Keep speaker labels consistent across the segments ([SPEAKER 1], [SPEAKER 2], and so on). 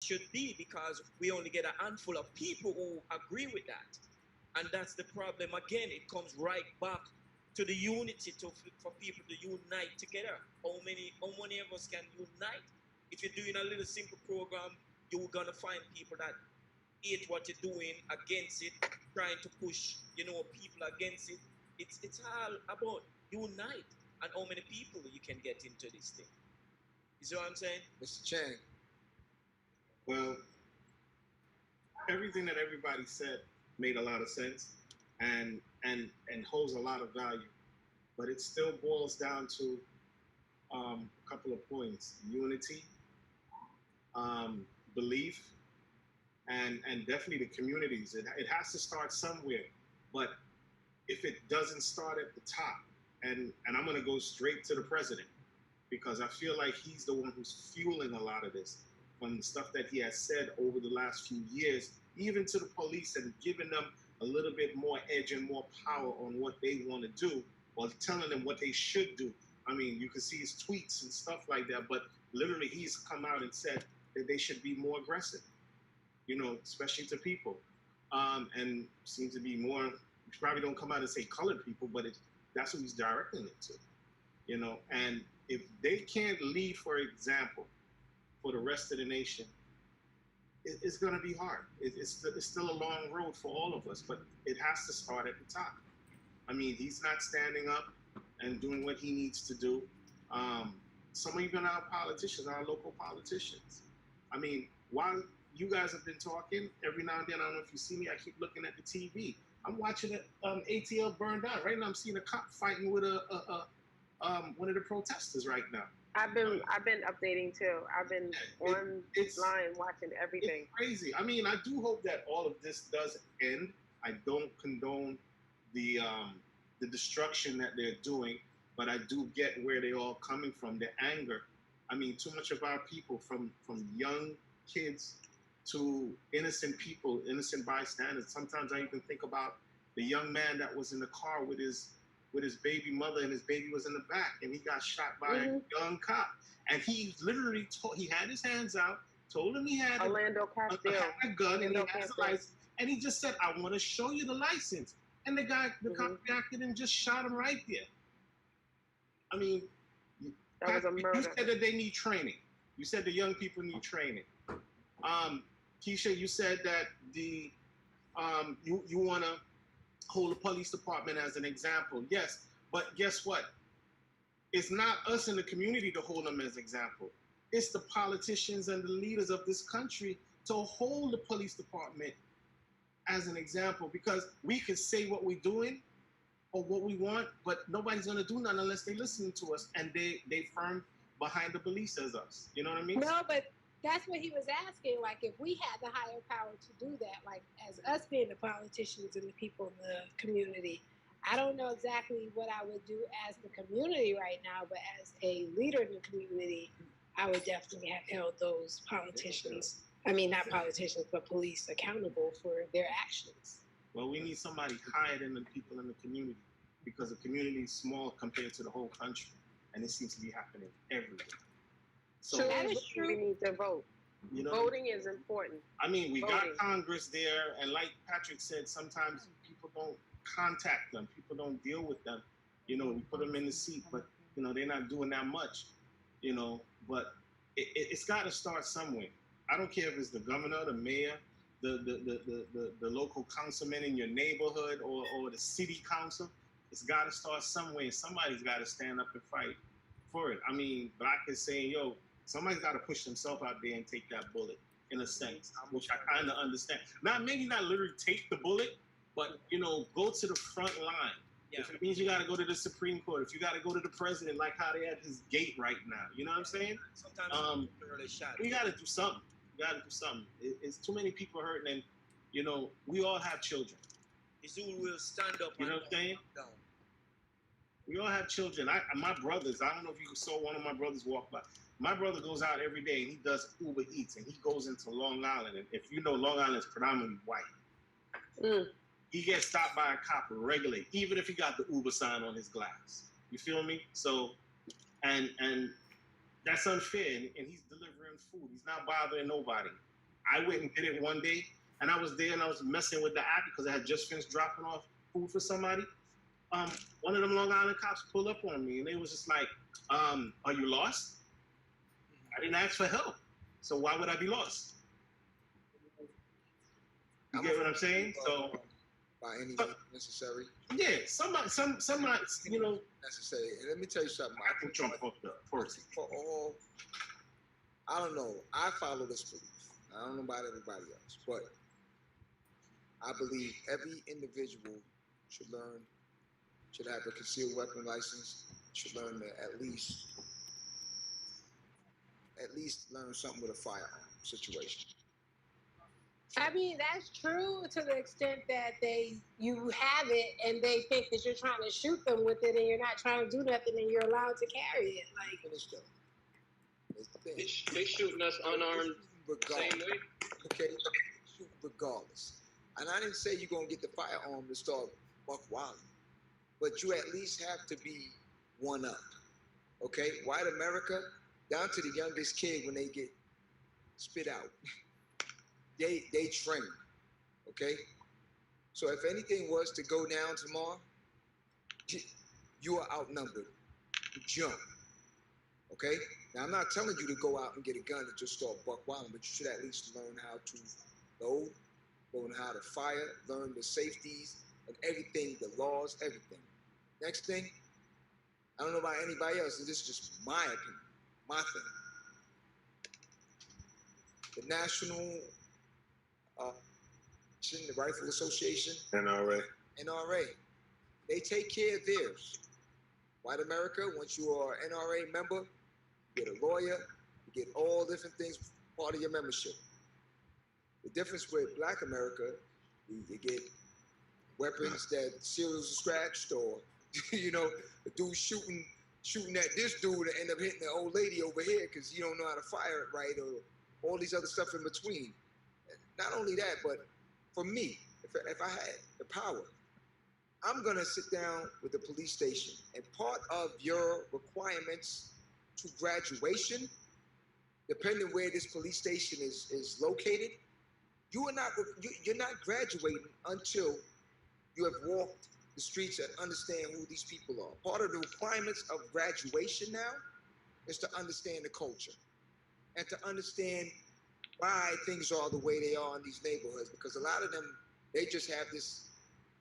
[SPEAKER 1] should be, because we only get a handful of people who agree with that. And that's the problem. Again, it comes right back to the unity, for people to unite together. How many of us can unite? If you're doing a little simple program, you're gonna find people that hate what you're doing, against it, trying to push, people against it. It's all about unite, and how many people you can get into this thing. You see what I'm saying?
[SPEAKER 2] Mr. Chang.
[SPEAKER 3] Well, everything that everybody said made a lot of sense and holds a lot of value. But it still boils down to a couple of points: unity, belief, and definitely the communities. It has to start somewhere. But if it doesn't start at the top, and I'm going to go straight to the president, because I feel like he's the one who's fueling a lot of this, from the stuff that he has said over the last few years, even to the police, and giving them a little bit more edge and more power on what they want to do, or telling them what they should do. I mean, you can see his tweets and stuff like that, but literally he's come out and said that they should be more aggressive, especially to people. And seems to be more, you probably don't come out and say colored people, but that's what he's directing it to, and if they can't lead, for example, for the rest of the nation, it's going to be hard. It's still a long road for all of us, but it has to start at the top. I mean, he's not standing up and doing what he needs to do. Some even our politicians, our local politicians. I mean, while you guys have been talking, every now and then, I don't know if you see me, I keep looking at the TV. I'm watching it, ATL burned down. Right now, I'm seeing a cop fighting with one of the protesters right now.
[SPEAKER 4] I've been updating too. I've been online watching everything.
[SPEAKER 3] It's crazy. I mean, I do hope that all of this does end. I don't condone the destruction that they're doing, but I do get where they're all coming from, the anger. I mean, too much of our people, from young kids to innocent people, innocent bystanders. Sometimes I even think about the young man that was in the car with his baby mother, and his baby was in the back, and he got shot by a young cop. And he literally he had his hands out, told him he had a gun, and he has a license. And he just said, "I want to show you the license." And the cop reacted and just shot him right there. I mean,
[SPEAKER 4] that was a murder.
[SPEAKER 3] You said that they need training. You said the young people need training. Keisha, you said that you want to hold the police department as an example. Yes, but guess what? It's not us in the community to hold them as example. It's the politicians and the leaders of this country to hold the police department as an example, because we can say what we're doing or what we want, but nobody's going to do nothing unless they listen to us, and they firm behind the beliefs as us. You know what I mean?
[SPEAKER 5] No, but that's what he was asking. Like, if we had the higher power to do that, like as us being the politicians and the people in the community, I don't know exactly what I would do as the community right now, but as a leader in the community, I would definitely have held those politicians, I mean, not politicians, but police accountable for their actions.
[SPEAKER 3] Well, we need somebody higher than the people in the community, because the community is small compared to the whole country, and it seems to be happening everywhere.
[SPEAKER 4] So that is true. We need to vote. Voting is important.
[SPEAKER 3] I mean, we got Congress there, and like Patrick said, sometimes people don't contact them. People don't deal with them. We put them in the seat, but they're not doing that much. But it's got to start somewhere. I don't care if it's the governor, the mayor, the local councilman in your neighborhood, or the city council. It's got to start somewhere. Somebody's got to stand up and fight for it. I mean, Black is saying, yo, somebody's got to push themselves out there and take that bullet, in a sense, which I kind of understand. Maybe not literally take the bullet, but, go to the front line. Yeah. If it means you got to go to the Supreme Court, if you got to go to the president, like how they at his gate right now, you know what I'm saying?
[SPEAKER 1] Sometimes
[SPEAKER 3] we got to do something. It's too many people hurting, and, we all have children.
[SPEAKER 1] Izul will stand up.
[SPEAKER 3] You know what I'm saying? We all have children. My brothers, I don't know if you saw one of my brothers walk by. My brother goes out every day and he does Uber Eats, and he goes into Long Island. And if you know, Long Island is predominantly white. He gets stopped by a cop regularly, even if he got the Uber sign on his glass. You feel me? So, and that's unfair. And he's delivering food. He's not bothering nobody. I went and did it one day, and I was there and I was messing with the app because I had just finished dropping off food for somebody. One of them Long Island cops pulled up on me, and they was just like, "Are you lost?" I didn't ask for help, so why would I be lost? You get what I'm saying? So,
[SPEAKER 2] by any means necessary.
[SPEAKER 3] Yeah, some you know,
[SPEAKER 2] necessary. And let me tell you something.
[SPEAKER 3] I think Trump fucked up first.
[SPEAKER 2] For all, I don't know. I follow this belief. I don't know about everybody else, but I believe every individual should have a concealed weapon license, should learn to at least learn something with a firearm situation.
[SPEAKER 5] I mean, that's true to the extent that you have it and they think that you're trying to shoot them with it and you're not trying to do nothing and you're allowed to carry it. Like,
[SPEAKER 1] they shooting us unarmed
[SPEAKER 2] regardless.
[SPEAKER 1] Same way.
[SPEAKER 2] Okay, shoot regardless. And I didn't say you're gonna get the firearm to start buck wilding, but you at least have to be one up. Okay, white America, down to the youngest kid when they get spit out. They train, okay? So if anything was to go down tomorrow, you are outnumbered. Jump, okay? Now, I'm not telling you to go out and get a gun and just start buck wilding, but you should at least learn how to load, learn how to fire, learn the safeties and everything, the laws, everything. Next thing, I don't know about anybody else, and this is just my opinion, my thing. The National the Rifle Association, NRA, they take care of theirs. White America, once you are an NRA member, you get a lawyer, you get all different things part of your membership. The difference with Black America, you get weapons that seals are scratched, or you know, a dude shooting at this dude and end up hitting the old lady over here because you don't know how to fire it right, or all these other stuff in between. Not only that, but for me, if I had the power, I'm gonna sit down with the police station, and part of your requirements to graduation, depending where this police station is located, you're not graduating until you have walked the streets and understand who these people are. Part of the requirements of graduation now is to understand the culture and to understand why things are the way they are in these neighborhoods, because a lot of them, they just have this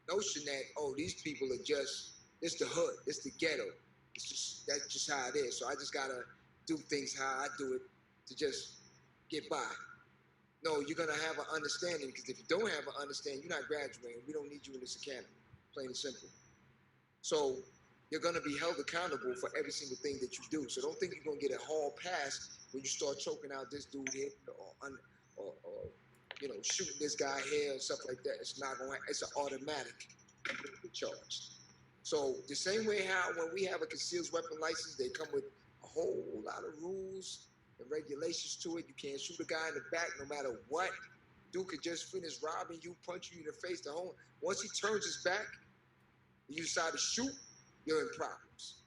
[SPEAKER 2] notion that, oh, these people are just, it's the hood, it's the ghetto. That's just how it is. So I just gotta do things how I do it to just get by. No, you're gonna have an understanding, because if you don't have an understanding, you're not graduating. We don't need you in this academy, plain and simple. So you're gonna be held accountable for every single thing that you do. So don't think you're gonna get a hall pass when you start choking out this dude here, or you know, shooting this guy here and stuff like that. It's not going. It's an automatic charge. So the same way how when we have a concealed weapon license, they come with a whole lot of rules and regulations to it. You can't shoot a guy in the back no matter what. Dude could just finish robbing you, punch you in the face. Once he turns his back, and you decide to shoot, you're in problems.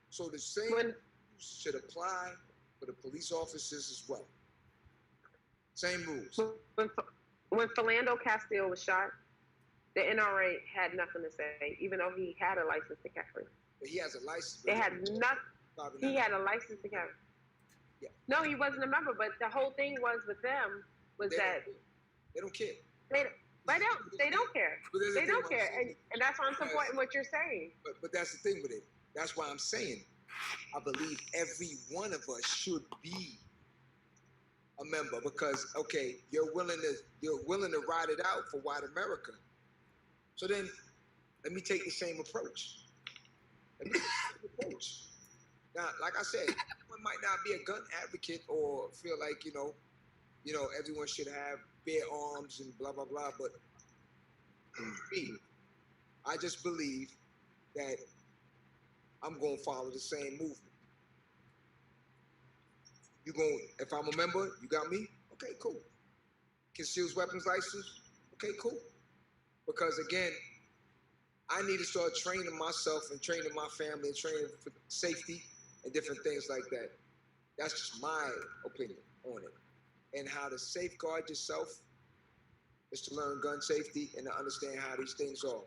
[SPEAKER 2] So the same should apply for the police officers as well. Same rules.
[SPEAKER 4] When Philando Castile was shot, the NRA had nothing to say, even though he had a license to carry.
[SPEAKER 2] But he has a license.
[SPEAKER 4] They had nothing. He had a license to carry. Yeah. No, he wasn't a member, but the whole thing was with them was that
[SPEAKER 2] they don't care.
[SPEAKER 4] They don't care. They don't care, and that's why I'm supporting what you're saying.
[SPEAKER 2] But that's the thing with it. That's why I'm saying I believe every one of us should be a member, because okay, you're willing to ride it out for white America. So then let me take the same approach. Now, like I said, everyone might not be a gun advocate or feel like, you know, everyone should have bare arms and blah, blah, blah. But me, I just believe that I'm going to follow the same movement. If I'm a member, you got me? Okay, cool. Concealed weapons license? Okay, cool. Because again, I need to start training myself and training my family and training for safety and different things like that. That's just my opinion on it. and how to safeguard yourself is to learn gun safety and to understand how these things are.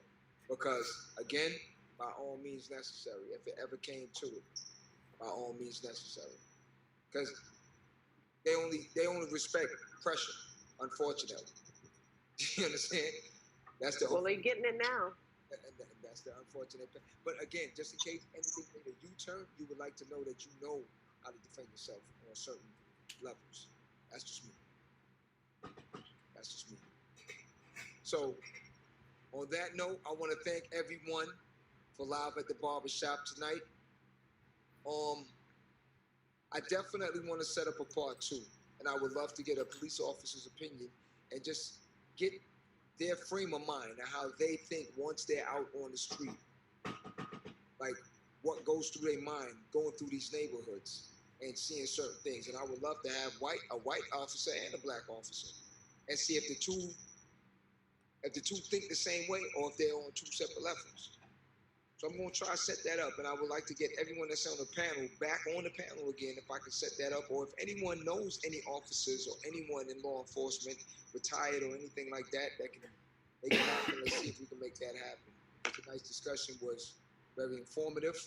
[SPEAKER 2] Because, again, by all means necessary, if it ever came to it, by all means necessary. Because they only respect pressure, unfortunately. You understand? That's the
[SPEAKER 4] well, they're getting it now.
[SPEAKER 2] That's the unfortunate. But again, just in case anything made a U-turn, you would like to know that you know how to defend yourself on certain levels. That's just me. That's just me. So, on that note, I want to thank everyone for Live at the Barbershop tonight. I definitely want to set up a part 2, and I would love to get a police officer's opinion and just get their frame of mind and how they think once they're out on the street, like what goes through their mind going through these neighborhoods and seeing certain things. And I would love to have a white officer and a black officer, and see if the two think the same way or if they're on 2 separate levels. So I'm going to try to set that up, and I would like to get everyone that's on the panel back on the panel again if I can set that up, or if anyone knows any officers or anyone in law enforcement, retired or anything like that, that can make it happen. Let's see if we can make that happen. Tonight's discussion was very informative.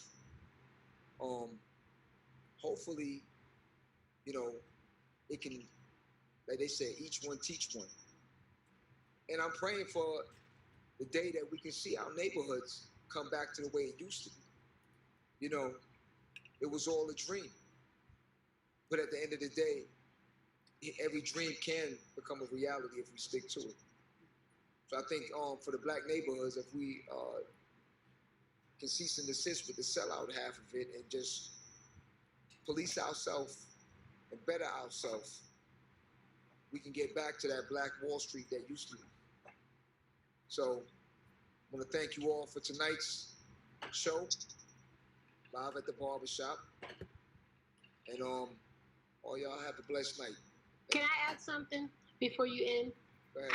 [SPEAKER 2] Hopefully, it can, like they say, each one teach one. And I'm praying for the day that we can see our neighborhoods come back to the way it used to be. It was all a dream. But at the end of the day, every dream can become a reality if we stick to it. So I think for the black neighborhoods, if we can cease and desist with the sellout half of it and just police ourselves and better ourselves, we can get back to that Black Wall Street that used to be. So I want to thank you all for tonight's show, Live at the Barbershop. And all y'all have a blessed night.
[SPEAKER 5] Can I add something before you end?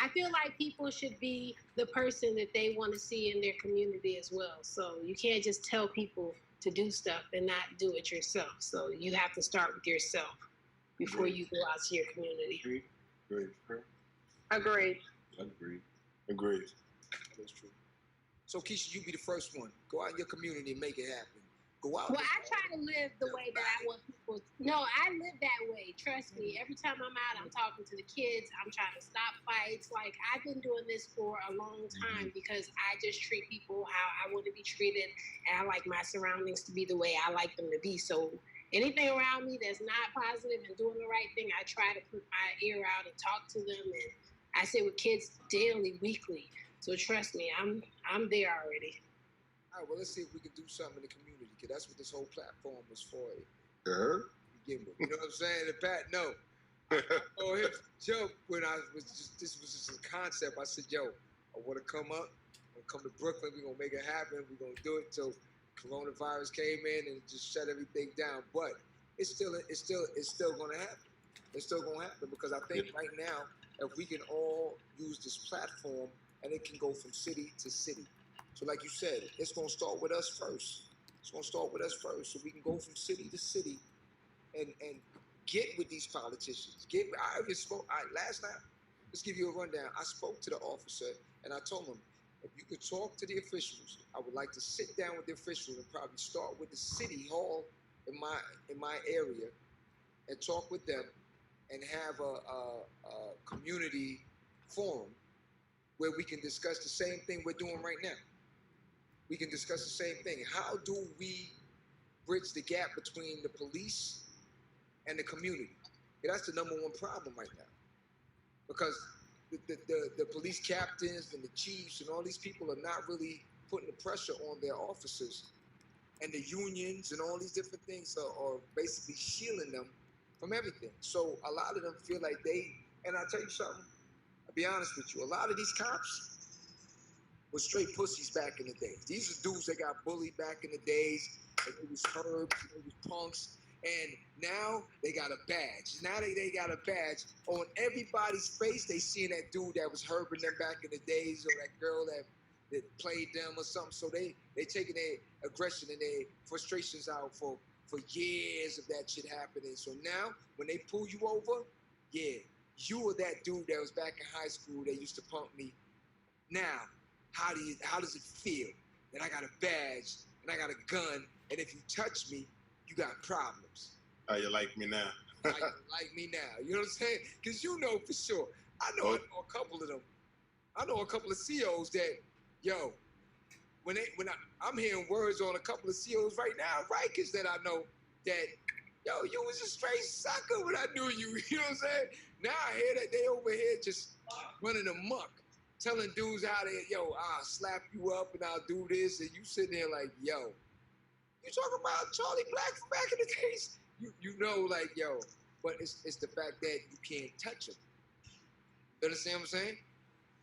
[SPEAKER 5] I feel like people should be the person that they want to see in their community as well. So you can't just tell people to do stuff and not do it yourself. So you have to start with yourself before you go out to your community.
[SPEAKER 4] Agreed.
[SPEAKER 2] That's true. So Keisha, you be the first one. Go out in your community and make it happen. Go out.
[SPEAKER 5] Well, I try to live the way that I want people. No, I live that way. Trust me. Every time I'm out, I'm talking to the kids. I'm trying to stop fights. Like, I've been doing this for a long time because I just treat people how I want to be treated, and I like my surroundings to be the way I like them to be. So anything around me that's not positive and doing the right thing, I try to put my ear out and talk to them. And I sit with kids daily, weekly. So trust me, I'm there already.
[SPEAKER 2] All right, well, let's see if we can do something in the community, because that's what this whole platform was for. You know what I'm saying? And Pat, no. Oh, here's a joke when this was just a concept. I said, yo, I want to come up. I'm going to come to Brooklyn. We're going to make it happen. We're going to do it. So coronavirus came in and just shut everything down. But it's still going to happen. It's still going to happen, because I think right now, if we can all use this platform, and it can go from city to city. So like you said, it's going to start with us first. So we can go from city to city and get with these politicians. Last night, let's give you a rundown. I spoke to the officer and I told him, if you could talk to the officials, I would like to sit down with the officials and probably start with the city hall in my area and talk with them and have a community forum where we can discuss the same thing we're doing right now. We can discuss the same thing. How do we bridge the gap between the police and the community? That's the number one problem right now. Because the police captains and the chiefs and all these people are not really putting the pressure on their officers. And the unions and all these different things are basically shielding them from everything. So a lot of them feel like and I'll tell you something, I'll be honest with you, a lot of these cops were straight pussies back in the days. These are dudes that got bullied back in the days. It was herbs, it was punks, and now they got a badge. Now they got a badge. On everybody's face, they seeing that dude that was herbing them back in the days, or that girl that played them or something. So they taking their aggression and their frustrations out for years of that shit happening. So now, when they pull you over, yeah, you were that dude that was back in high school that used to punk me. Now, how does it feel that I got a badge and I got a gun, and if you touch me, you got problems?
[SPEAKER 6] How you like me now?
[SPEAKER 2] How you like me now? You know what I'm saying? Because you know for sure. I know a couple of them. I know a couple of COs that, yo, I'm hearing words on a couple of COs right now, Rikers that I know that, yo, you was a straight sucker when I knew you. You know what I'm saying? Now I hear that they over here just running amok, telling dudes how they, yo, I'll slap you up and I'll do this, and you sitting there like, yo, you talking about Charlie Black from back in the days? You know, like, yo, but it's the fact that you can't touch them. You understand what I'm saying?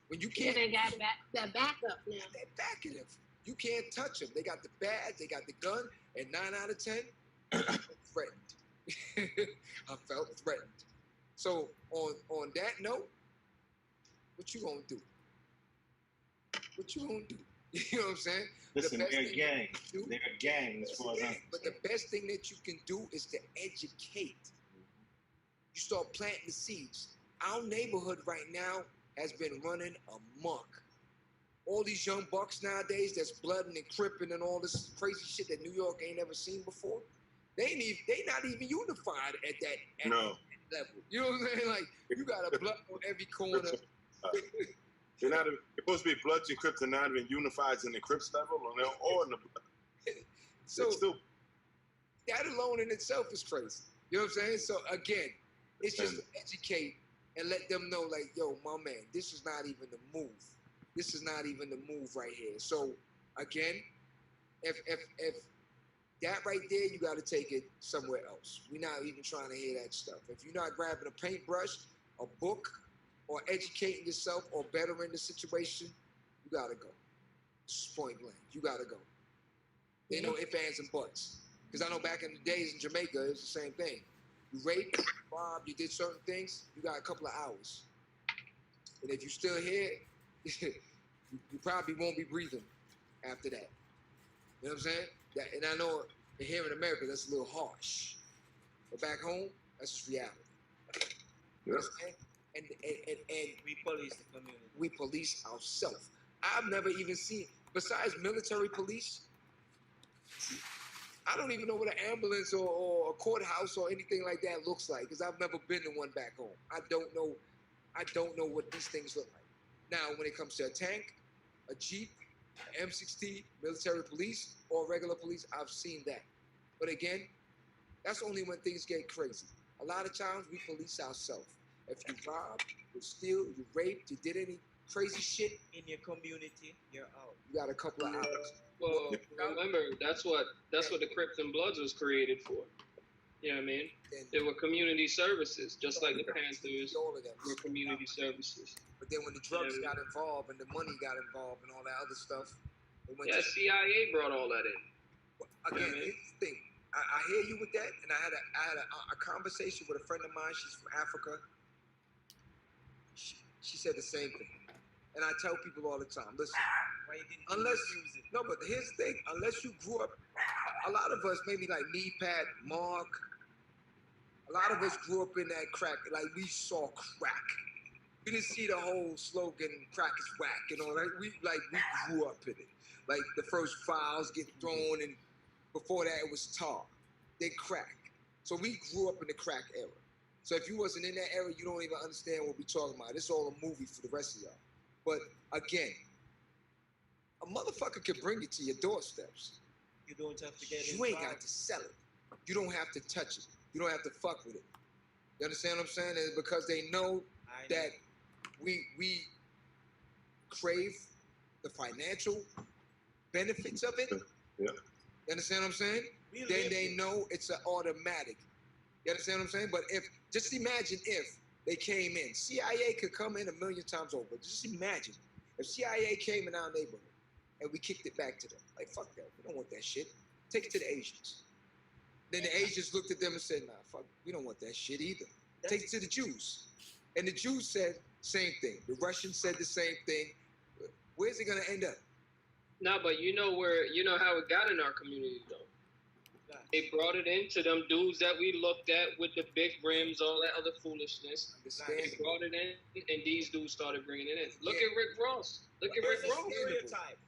[SPEAKER 2] When you can't,
[SPEAKER 5] they got that backup now.
[SPEAKER 2] They're backing them. You can't touch them. They got the badge, they got the gun, and 9 out of 10, I felt threatened. I felt threatened. So on that note, what you gonna do? What you gonna do? You know what I'm saying?
[SPEAKER 3] Listen, they're a gang. They're a gang as far as I'm concerned.
[SPEAKER 2] But the best thing that you can do is to educate. You start planting the seeds. Our neighborhood right now has been running amok. All these young bucks nowadays that's blooding and cripping and all this crazy shit that New York ain't ever seen before, they not even unified at that level. You know what I'm saying? Like, you got a blood on every corner.
[SPEAKER 6] They're supposed to be Bloods and Crips, and not even unified in the Crips level, or in the Blood.
[SPEAKER 2] So that alone in itself is crazy. You know what I'm saying? So again, it's just to educate and let them know, like, yo, my man, this is not even the move. This is not even the move right here. So again, if that right there, you got to take it somewhere else. We're not even trying to hear that stuff. If you're not grabbing a paintbrush, a book, or educating yourself or bettering the situation, you got to go. This is point blank. You got to go. They know ifs, ands, and buts. Because I know back in the days in Jamaica, it was the same thing. You raped, robbed, you did certain things, you got a couple of hours. And if you're still here, you probably won't be breathing after that. You know what I'm saying? And I know here in America, that's a little harsh. But back home, that's just reality. You know what I'm saying? And
[SPEAKER 1] we police the community.
[SPEAKER 2] We police ourselves. I've never even seen, besides military police, I don't even know what an ambulance or a courthouse or anything like that looks like, because I've never been to one back home. I don't know what these things look like. Now, when it comes to a tank, a Jeep, an M16, military police, or regular police, I've seen that. But again, that's only when things get crazy. A lot of times we police ourselves. If you robbed, you steal, you raped, you did any crazy shit
[SPEAKER 1] in your community, you're out.
[SPEAKER 2] You got a couple of hours.
[SPEAKER 7] Well, remember, that's what the Crips and Bloods was created for. You know what I mean? They were community services, just like the Panthers were community services.
[SPEAKER 2] But then when the drugs got involved and the money got involved and all that other stuff,
[SPEAKER 7] CIA brought all that in.
[SPEAKER 2] Again, here's the thing. I hear you with that, and I had a conversation with a friend of mine. She's from Africa. She said the same thing. And I tell people all the time, listen, but here's the thing, unless you grew up, a lot of us, maybe like me, Pat, Mark, a lot of us grew up in that crack, like we saw crack. We didn't see the whole slogan, crack is whack, you know, like we grew up in it. Like the first files get thrown, and before that it was tar, then crack. So we grew up in the crack era. So if you wasn't in that era, you don't even understand what we're talking about. It's all a movie for the rest of y'all. But again, a motherfucker can bring it to your doorsteps.
[SPEAKER 1] You don't have to get it.
[SPEAKER 2] You ain't got to sell it. You don't have to touch it. You don't have to fuck with it. You understand what I'm saying? And because they know that we crave the financial benefits of it.
[SPEAKER 6] Yeah.
[SPEAKER 2] You understand what I'm saying? Then they know it's an automatic. You understand what I'm saying? But just imagine if they came in. CIA could come in 1,000,000 times over. Just imagine if CIA came in our neighborhood and we kicked it back to them. Like, fuck that. We don't want that shit. Take it to the Asians. Then the Asians looked at them and said, nah, fuck, we don't want that shit either. Take it to the Jews. And the Jews said same thing. The Russians said the same thing. Where's it going to end up?
[SPEAKER 7] No, but you know how it got in our community, though. They brought it into them dudes that we looked at with the big rims, all that other foolishness. They brought it in, and these dudes started bringing it in. Look at Rick Ross. Look at Rick Ross.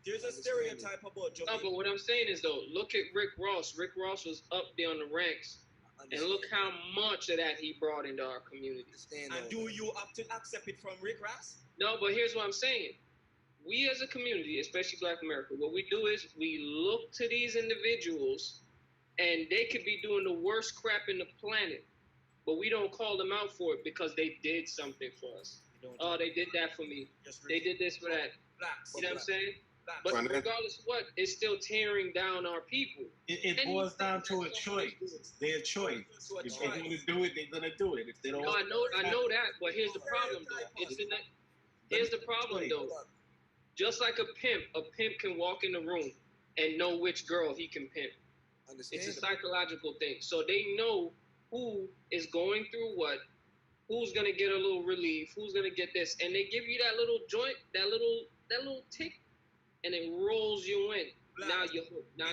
[SPEAKER 1] There's a stereotype about Jamaica.
[SPEAKER 7] No, but what I'm saying is, though, look at Rick Ross. Rick Ross was up there on the ranks. And look how much of that he brought into our community.
[SPEAKER 1] And do you have to accept it from Rick Ross?
[SPEAKER 7] No, but here's what I'm saying. We as a community, especially Black America, what we do is we look to these individuals, and they could be doing the worst crap in the planet, but we don't call them out for it because they did something for us. Oh, they did that for me. They did this for that. You know what I'm saying? But regardless of what, it's still tearing down our people.
[SPEAKER 3] It boils down to a choice. Their choice. If they're going to do it, they're going to do it. If they don't,
[SPEAKER 7] no, I know that. But here's the problem, though. Here's the problem, though. Just like a pimp can walk in the room and know which girl he can pimp. It's a psychological thing. So they know who is going through what, who's gonna get a little relief, who's gonna get this, and they give you that little joint, that little tick, and it rolls you in. Now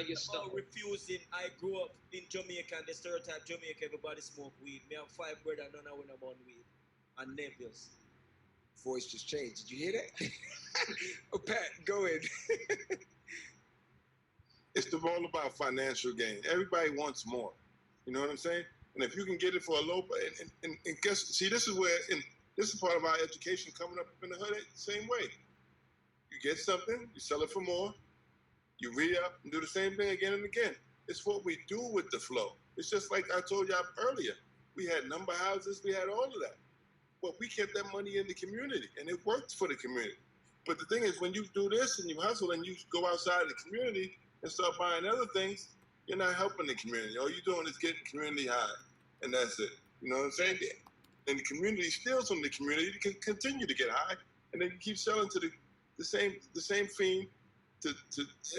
[SPEAKER 7] you're stuck.
[SPEAKER 1] Refusing. I grew up in Jamaica, and the stereotype Jamaica, everybody smoke weed. Me have 5 brothers, none of them on weed, and nephews.
[SPEAKER 2] Voice just changed. Did you hear that? Oh, Pat, go ahead.
[SPEAKER 6] It's all about financial gain. Everybody wants more. You know what I'm saying? And if you can get it for a low, and guess, see, this is where, this is part of our education coming up in the hood. Same way. You get something, you sell it for more, you re-up and do the same thing again and again. It's what we do with the flow. It's just like I told y'all earlier. We had number houses, we had all of that. But we kept that money in the community, and it worked for the community. But the thing is, when you do this and you hustle and you go outside the community and start buying other things, you're not helping the community. All you're doing is getting community high, and that's it. You know what I'm saying? And the community steals from the community to continue to get high, and then you keep selling to the same fiend,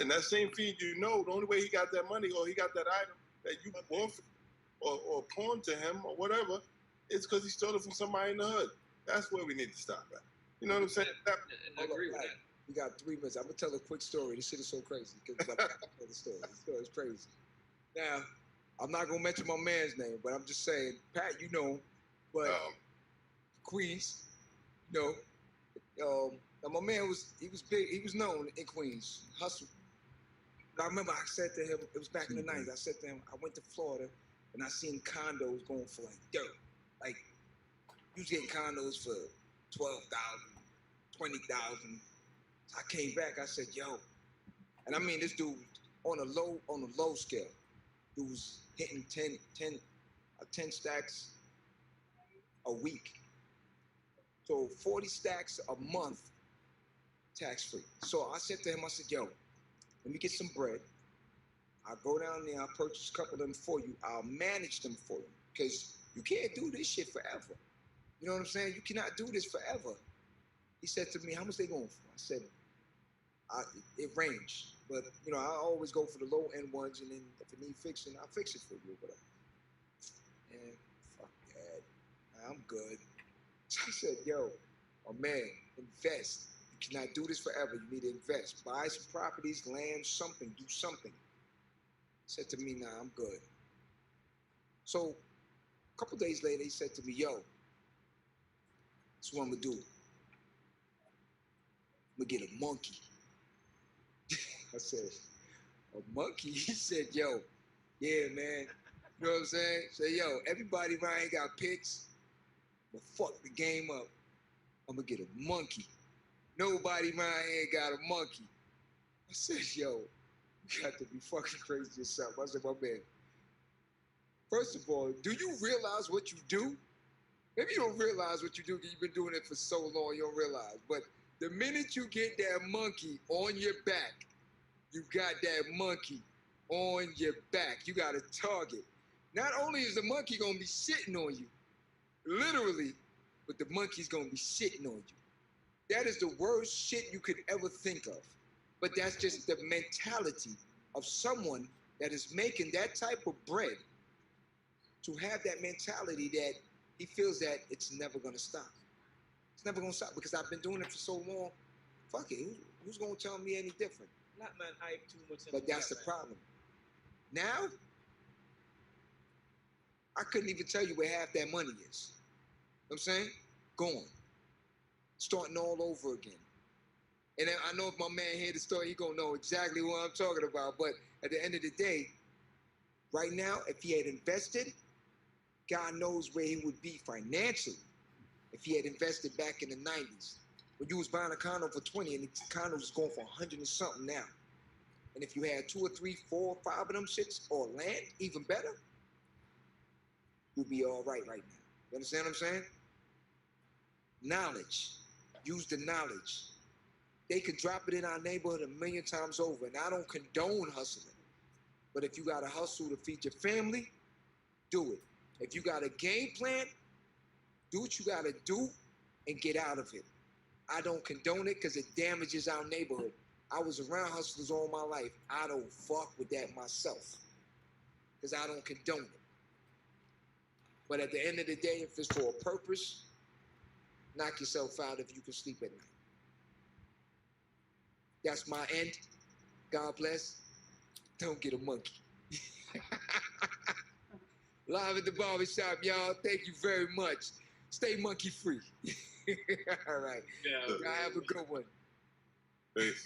[SPEAKER 6] and that same fiend, you know, the only way he got that money or he got that item that you bought or pawned to him or whatever, it's because he stole it from somebody in the hood. That's where we need to stop at. You know what I'm saying?
[SPEAKER 7] I agree with that.
[SPEAKER 2] We got 3 minutes. I'm gonna tell a quick story. This shit is so crazy. The story is crazy. Now, I'm not gonna mention my man's name, but I'm just saying, Pat, you know, but Queens, you know, my man was big. He was known in Queens, hustle. But I remember I said to him, it was back in the 90s. I said to him, I went to Florida and I seen condos going for like dirt. Like, you was getting condos for $12,000, $20,000. I came back, I said, yo, and I mean this dude on a low scale, dude was hitting 10 stacks a week. So 40 stacks a month, tax-free. So I said to him, I said, yo, let me get some bread. I'll go down there, I'll purchase a couple of them for you. I'll manage them for you. Because you can't do this shit forever. You know what I'm saying? You cannot do this forever. He said to me, how much they going for? I said, it ranged. But, you know, I always go for the low-end ones, and then if it need fixing, I'll fix it for you or whatever. And fuck that. I'm good. So I said, yo, man, invest. You cannot do this forever. You need to invest. Buy some properties, land, something. Do something. He said to me, nah, I'm good. So a couple days later, he said to me, yo, that's what I'm going to do. I'm going to get a monkey. I said, a monkey? He said, yo, yeah, man. You know what I'm saying? Say, yo, everybody around ain't got picks, but fuck the game up. I'm going to get a monkey. Nobody around ain't got a monkey. I said, yo, you got to be fucking crazy yourself. I said, my man, first of all, do you realize what you do? Maybe you don't realize what you do because you've been doing it for so long, you don't realize. But the minute you get that monkey on your back, you got that monkey on your back. You got a target. Not only is the monkey going to be sitting on you, literally, but the monkey's going to be sitting on you. That is the worst shit you could ever think of. But that's just the mentality of someone that is making that type of bread, to have that mentality that he feels that it's never going to stop. It's never going to stop because I've been doing it for so long. Fuck it. Who's going to tell me any different?
[SPEAKER 1] Black man hype too much.
[SPEAKER 2] But that's the problem. Now, I couldn't even tell you where half that money is. You know what I'm saying? Gone. Starting all over again. And I know if my man heard the story, he gonna know exactly what I'm talking about. But at the end of the day, right now, if he had invested, God knows where he would be financially if he had invested back in the 90s. When you was buying a condo for 20 and the condo was going for 100 and something now. And if you had 2 or 3, 4, 5 of them shits or land, even better, you'd be all right now. You understand what I'm saying? Knowledge. Use the knowledge. They could drop it in our neighborhood 1,000,000 times over, and I don't condone hustling. But if you got to hustle to feed your family, do it. If you got a game plan, do what you got to do and get out of it. I don't condone it because it damages our neighborhood. I was around hustlers all my life. I don't fuck with that myself because I don't condone it. But at the end of the day, if it's for a purpose, knock yourself out if you can sleep at night. That's my end. God bless. Don't get a monkey. Live at the barbershop, y'all. Thank you very much. Stay monkey free. All right.
[SPEAKER 7] Yeah.
[SPEAKER 2] Y'all have a good one.
[SPEAKER 6] Peace.